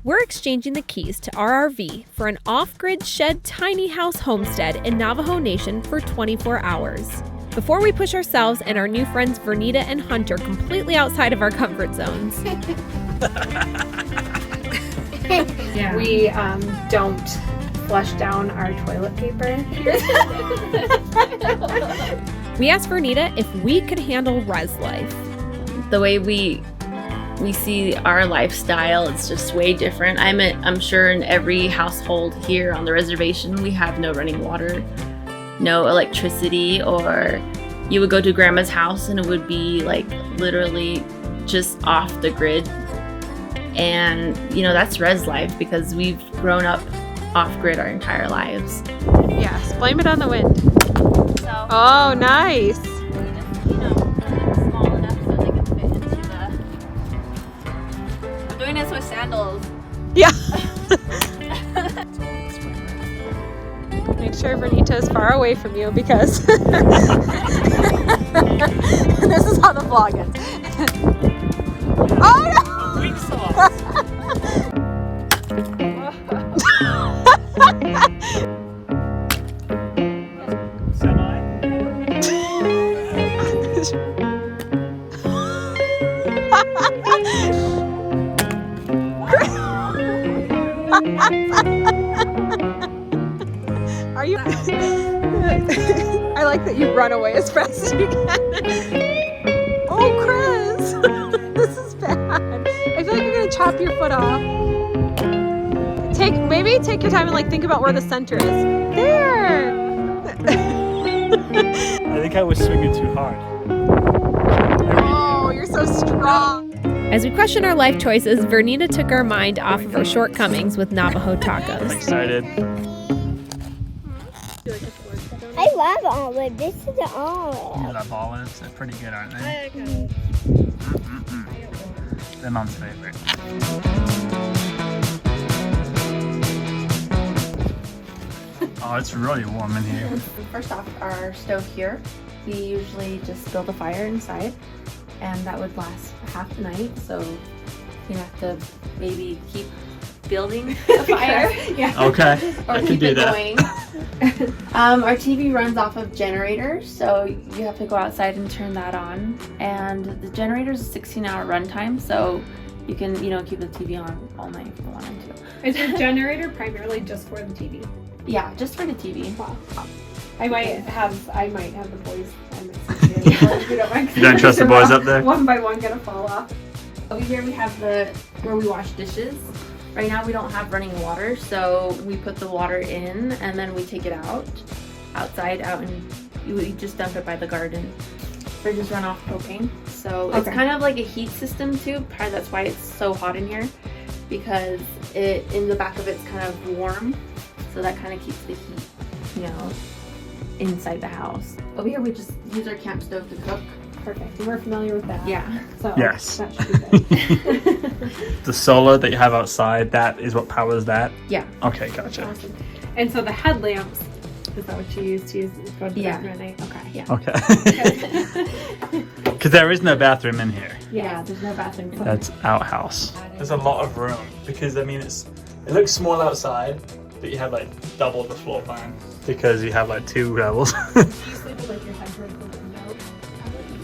We're exchanging the keys to our RV for an off-grid shed tiny house homestead in Navajo Nation for 24 hours. Before we push ourselves and our new friends Vernita and Hunter completely outside of our comfort zones. Yeah. We don't flush down our toilet paper. We asked Vernita if we could handle res life. The way we see our lifestyle, it's just way different. I'm sure in every household here on the reservation, we have no running water, no electricity, or you would go to grandma's house and it would be like literally just off the grid. And you know, that's res life because we've grown up off grid our entire lives. Yes, blame it on the wind. So, Oh, nice. you know, small enough so they can fit into the. I'm doing this with sandals. Yeah. Make sure Vernita is far away from you because this is how the vlog ends. Oh no! Weak sauce. Semi. Are you? I like that you run away as fast as you can. Oh, Chris! This is bad. I feel like you're gonna chop your foot off. Maybe take your time and like think about where the center is. There. I think I was swinging too hard. Oh, you're so strong. As we question our life choices, Vernita took our mind off of our shortcomings with Navajo I'm tacos. excited. I love olive. This is an olive. I love olives. They're pretty good, aren't they? They're Mom's favorite. Oh, it's really warm in here. First off, our stove here, we usually just build a fire inside, and that would last half the night. So you have to maybe keep building the fire. Yeah. Okay, Or I can keep do it that. going. Our TV runs off of generators, so you have to go outside and turn that on. And the generator's a 16-hour runtime, so you can, you know, keep the TV on all night if you wanted to. Is your generator primarily just for the TV? Yeah, just for the TV. Wow. I might have the boys and the sister if you don't mind. You don't trust the boys up there? One by one gonna fall off. Over here we have where we wash dishes. Right now we don't have running water, so we put the water in and then we take it outside, and we just dump it by the garden. Fridges run off propane, so it's kind of like a heat system too. Probably that's why it's so hot in here, because in the back of it's kind of warm, so that kind of keeps the heat, you know, inside the house. Over here we just use our camp stove to cook. Perfect. We're familiar with that. Yeah. So Yes. that should be good. The solar that you have outside, that is what powers that? Yeah. Okay, gotcha. Awesome. And so the headlamps, is that what you use to go to the Yeah. bathroom at night? Okay. Yeah. Okay. Because there is no bathroom in here. Yeah, there's no bathroom. That's outhouse. There's a lot of room because I mean it looks small outside, but you have like double the floor plan because you have like 2 levels. Do you sleep with like your head towards the window?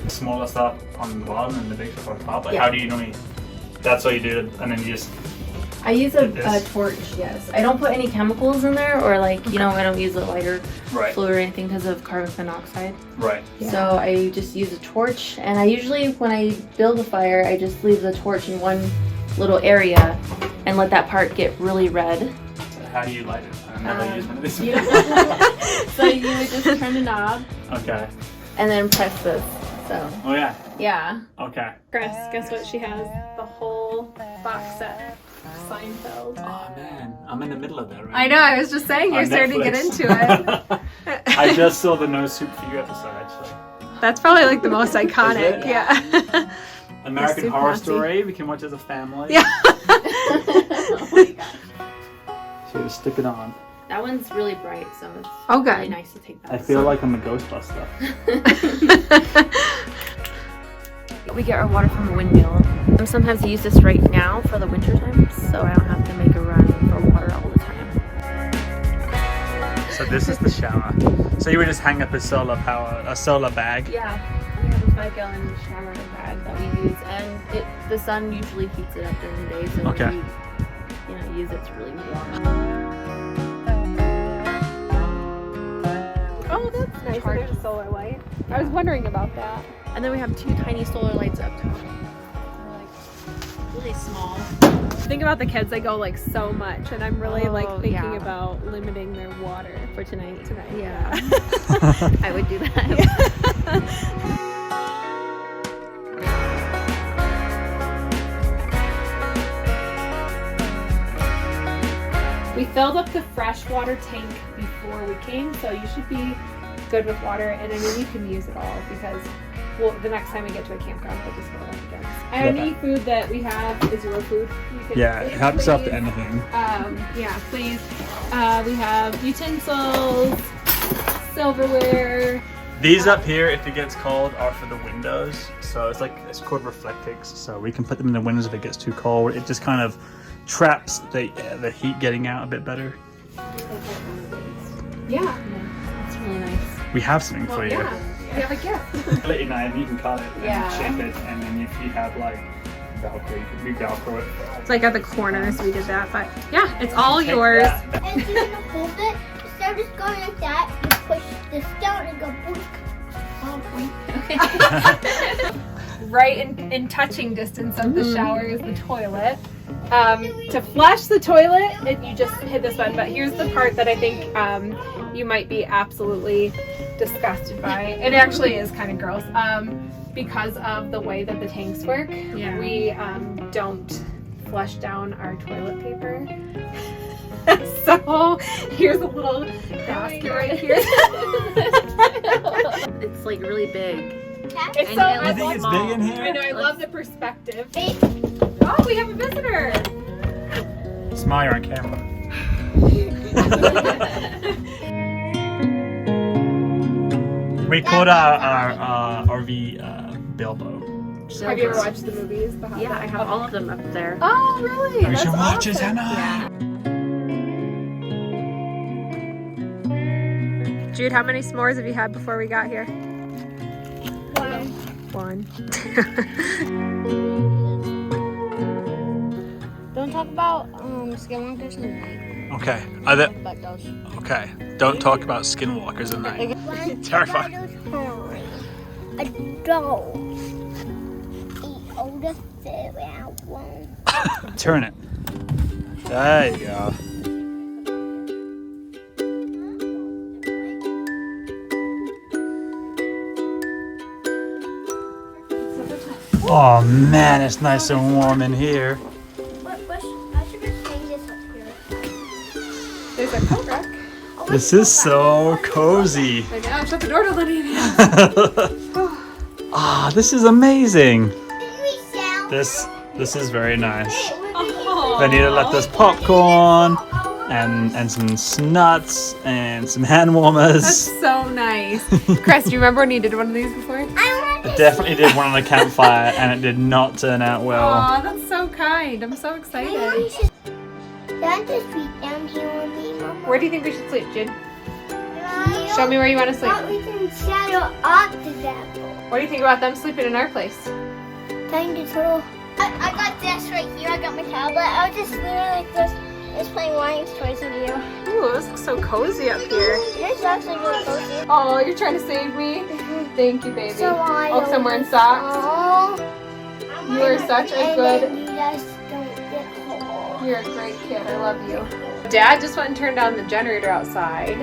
Smaller stuff on the bottom and the big stuff on top. Like Yeah. how do you normally? That's what you do, and then you just. I use a This. torch, yes. I don't put any chemicals in there, or like, you know, I don't use a lighter Right. fluid or anything because of carbon monoxide. Right. So I just use a torch, and I usually, when I build a fire, I just leave the torch in one little area and let that part get really red. How do you light it? I've never used one of these. So you would just turn the knob Okay. and then press this. So Oh yeah. yeah. Okay. Guess what she has? The whole box set. Seinfeld. Oh man, I'm in the middle of that right I know. I was just saying you're On starting to get Netflix. into it. I just saw the No Soup for You episode actually. That's probably like the most iconic. it? Yeah. American Soup Horror Nazi. Story. We can watch as a family. Yeah. Oh my gosh. So just stick it on. That one's really bright, so it's Oh, good. really nice to take that. I feel like I'm a Ghostbuster. We get our water from a windmill. Sometimes I use this right now for the winter time, so I don't have to So this is the shower. So you would just hang up a solar bag. Yeah, we have a 5-gallon shower bag that we use, and the sun usually heats it up during the day, so Okay. when we use it, it's really warm. Oh, that's nice. There's a solar light. I was wondering about that. And then we have 2 tiny solar lights up top. They're like really small. Think about the kids. They go like so much, and I'm really like Oh, thinking yeah. about limiting their water For tonight. Yeah. I would do that. We filled up the freshwater tank before we came, so you should be good with water. And I mean, you can use it all because, well, the next time we get to a campground, we'll just fill it up again. Any food that we have is your food. You can Yeah, it helps up to anything. Yeah, please. We have utensils, silverware. These up here, if it gets cold, are for the windows. So it's called reflectix. So we can put them in the windows if it gets too cold. It just kind of traps the heat getting out a bit better. Yeah. It's really nice. We have something for you. Yeah. We have a gift. Let you know, and you can cut it and Yeah. shape it, and then if you have like Velcro, you can Velcro it. It's like at the corners we did that, but yeah, it's all Take yours. that. And you're gonna hold it. Instead of just going like that, you push this down and go boink. Oh, boink. Right in touching distance of the shower is the toilet. To flush the toilet, you just hit this button, but here's the part that I think you might be absolutely disgusted by. It actually is kind of gross. Because of the way that the tanks work, we don't flush down our toilet paper. So here's a little basket right here. It's like really big. It's And so, yet I You think love, it's big in I here? know, I love the perspective. Big. Oh, we have a visitor. Smile, you're on camera. We called our RV Bilbo. Have you ever watched the movies? Behind Yeah, I have all of them up there. Oh, really? We should That's watch it awesome. tonight. Jude, how many s'mores have you had before we got here? One. Don't talk about skinwalkers tonight. Okay. Talk about those. Okay. Don't talk about skinwalkers at night. Terrifying. A dog. Eat all the food I want. Turn it. There you go. Oh man, it's nice and warm in here. I should just hang this up here. There's a coat rack. This is so cozy. I know. Shut the door to let it in. Ah, this is amazing. Did we sound? This is very nice. Oh. Vernita left us popcorn and some nuts and some hand warmers. That's so nice. Chris, do you remember when you did one of these before? I want I definitely did one on the campfire and it did not turn out well. Aw, that's so kind. I'm so excited. Don't just sleep down here with me, Mama. Where do you think we should sleep, Jude? Show me where you want to sleep. But we can shadow off the devil. What do you think about them sleeping in our place? Time to throw. I got this right here. I got my tablet. I was just sitting like this. Just playing Ryan's Toys with you. Ooh, this looks so cozy up here. It's actually really cozy. Oh, you're trying to save me? Thank you, baby. So I Oh, some wearing socks. Oh. You are such a And good... then you guys don't get cold. You're a great kid. I love you. Dad just went and turned on the generator outside.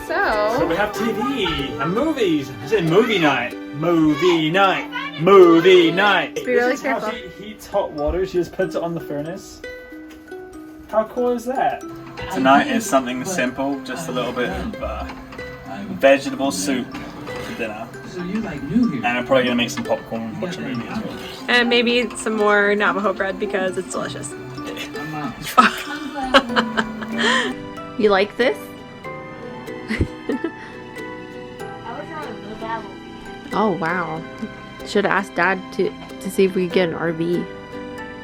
So So... we have TV and movies. It's a movie night. Movie night. Movie night. Be really This is how careful. she heats hot water. She just puts it on the furnace. How cool is that? Tonight is something simple. Just a little bit of vegetable soup for dinner. So you like new here? And I'm probably gonna make some popcorn and watch a movie as well. And maybe some more Navajo bread because it's delicious. You like this? Oh wow. Should have asked Dad to see if we could get an RV.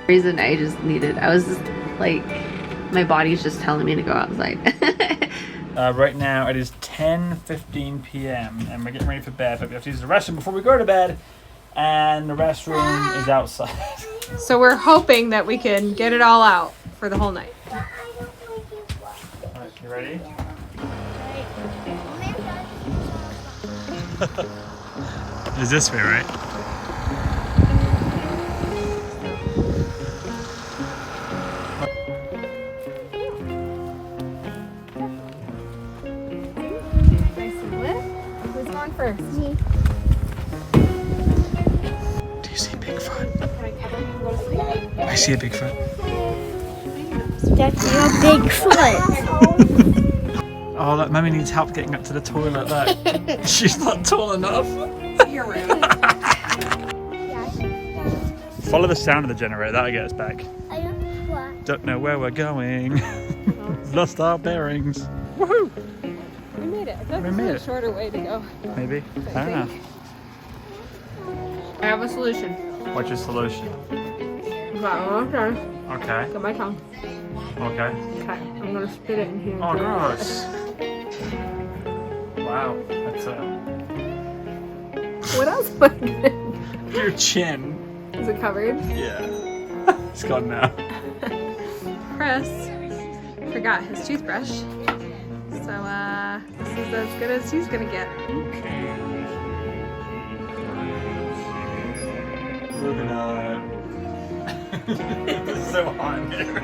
Reason I just needed. I was just like, my body's just telling me to go outside. Right now it is 10:15 p.m. and we're getting ready for bed, but we have to use the restroom before we go to bed, and the restroom is outside. So we're hoping that we can get it all out for the whole night. Alright, you ready? It's this way, right? Nice and lit. Who's going first? Me. Do you see Bigfoot? I see a Bigfoot. That's your big foot. Oh, look, Mummy needs help getting up to the toilet. Look, she's not tall enough. You're rude. Follow the sound of the generator. That'll get us back. I don't know what. Don't know where we're going. Lost our bearings. Woohoo! We made it. I thought We this made was it. a shorter way to go. Maybe. I don't know. I have a solution. What's your solution? Got one more time. Okay. Got my tongue. Okay. Okay. I'm gonna spit it in here. Oh, gross. Wow. That's What else am I gonna do? your chin. Is it covered? Yeah. It's gone now. Chris forgot his toothbrush. So, this is as good as he's gonna get. Moving on. It's so hot in here.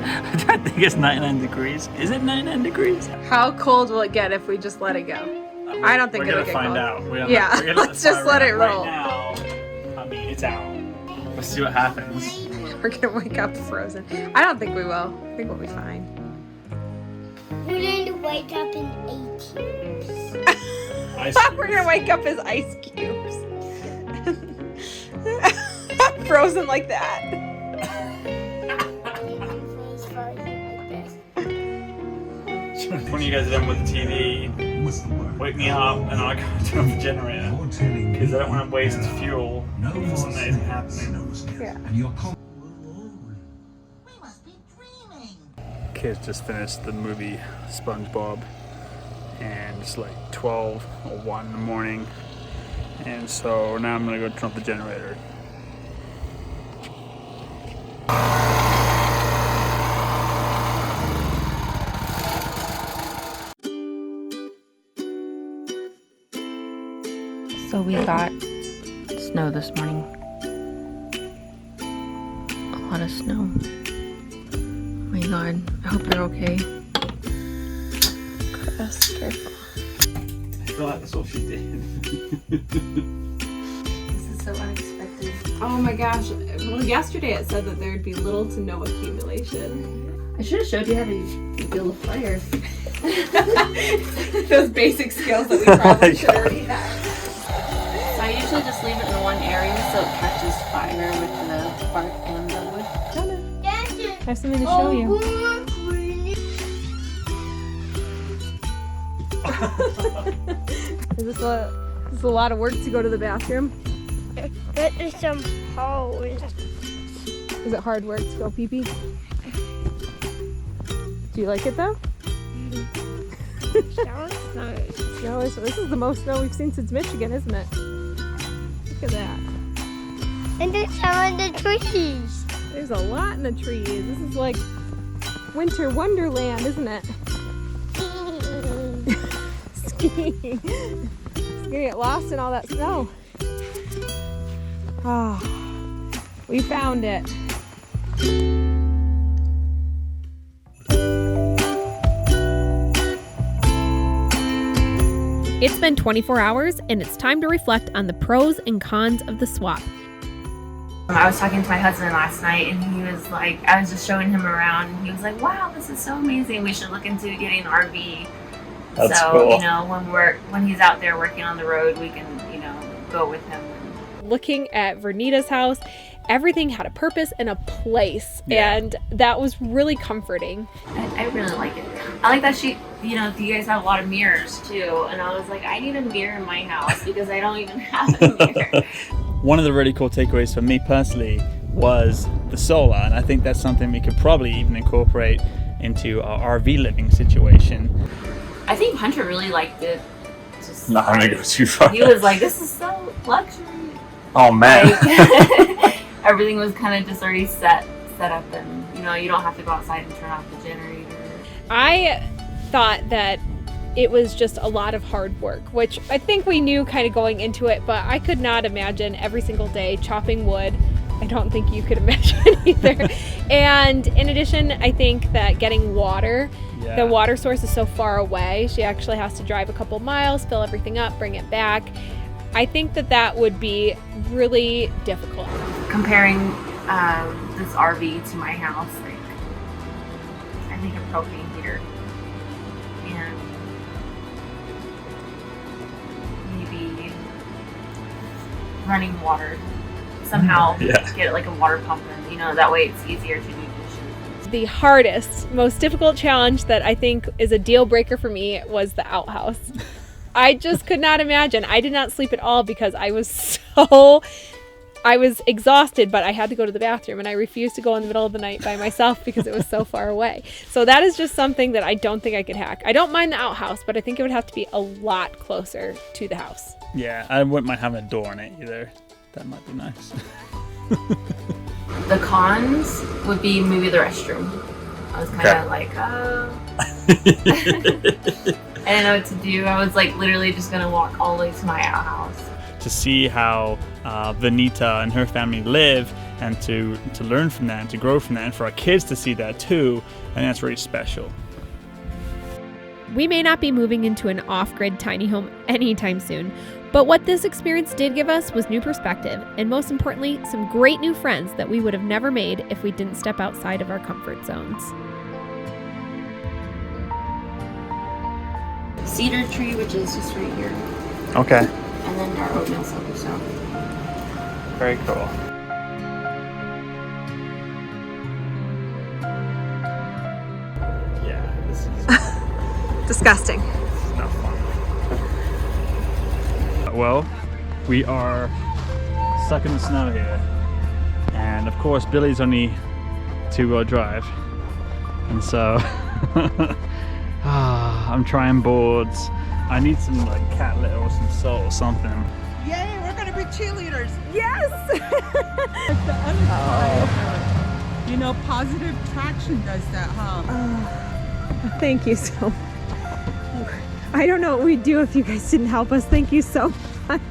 I don't think it's 99 degrees. Is it 99 degrees? How cold will it get if we just let it go? I don't think we're it'll gonna get find cold. out. Yeah, we're gonna let's just fire let it right roll. now. I mean, it's out. Let's see what happens. We're gonna wake up frozen. I don't think we will. I think we'll be fine. We're going to wake up in 8 years. We're gonna wake up as ice cubes. Frozen like that. When you guys are done with the TV, wake me up and I'll go turn on the generator. Because I don't want to waste fuel for something that isn't happening. Yeah. Kids just finished the movie SpongeBob, and it's like 12 or 1 in the morning, and so now I'm gonna go turn off the generator. So we got snow this morning. A lot of snow. Oh my god, I hope they're okay. Chris, careful. I feel like that's all she did. This is so unexpected. Oh my gosh. Well, yesterday it said that there'd be little to no accumulation. I should have showed you how to build a fire. Those basic skills that we probably should already have. So I usually just leave it in one area so it catches fire with the bark and the wood. I have something to show you. Is this a lot of work to go to the bathroom? That is some holes. Is it hard work to go pee-pee? Do you like it though? Sounds nice. No, this is the most snow we've seen since Michigan, isn't it? Look at that. And there's some in the trees. There's a lot in the trees. This is like winter wonderland, isn't it? Skiing. It's gonna get lost in all that snow. Ah, we found it. It's been 24 hours, and it's time to reflect on the pros and cons of the swap. I was talking to my husband last night, and he was like, I was just showing him around, and he was like, wow, this is so amazing. We should look into getting an RV. That's so, cool. you know, when he's out there working on the road, we can, you know, go with him. Looking at Vernita's house, everything had a purpose and a place, Yeah. and that was really comforting. I really like it. I like that she, you know, you guys have a lot of mirrors too, and I was like, I need a mirror in my house because I don't even have a mirror. One of the really cool takeaways for me personally was the solar, and I think that's something we could probably even incorporate into our RV living situation. I think Hunter really liked it. Just Not having to go too far. he was like, "This is so luxury." Oh man. Like, everything was kind of just already set up, and you don't have to go outside and turn off the generator. I thought that it was just a lot of hard work, which I think we knew kind of going into it, but I could not imagine every single day chopping wood. I don't think you could imagine either. And in addition, I think that getting water, the water source is so far away. She actually has to drive a couple miles, fill everything up, bring it back. I think that would be really difficult. Comparing this RV to my house, like, I think a propane heater and maybe running water. Somehow get like a water pump in, that way it's easier to do dishes. The hardest, most difficult challenge that I think is a deal breaker for me was the outhouse. I just could not imagine. I did not sleep at all because I was exhausted, but I had to go to the bathroom and I refused to go in the middle of the night by myself because it was so far away. So that is just something that I don't think I could hack. I don't mind the outhouse, but I think it would have to be a lot closer to the house. Yeah, I wouldn't mind having a door in it either. That might be nice. The cons would be maybe the restroom. I was kind of like, I didn't know what to do. I was like literally just going to walk all the way to my outhouse. To see how Vernita and her family live and to learn from that and to grow from that, and for our kids to see that too, I think that's really special. We may not be moving into an off-grid tiny home anytime soon, but what this experience did give us was new perspective, and most importantly, some great new friends that we would have never made if we didn't step outside of our comfort zones. Cedar tree, which is just right here, Okay. and then our oatmeal silver stone. Very cool. Yeah, this is Disgusting. not fun. Well, we are stuck in the snow here, and of course Billy's only two-wheel drive, and so I'm trying boards. I need some like cat litter or some salt or something. Yay, we're gonna be cheerleaders. Yes! Like the other side. You know, positive traction does that, huh? Thank you so much. I don't know what we'd do if you guys didn't help us. Thank you so much.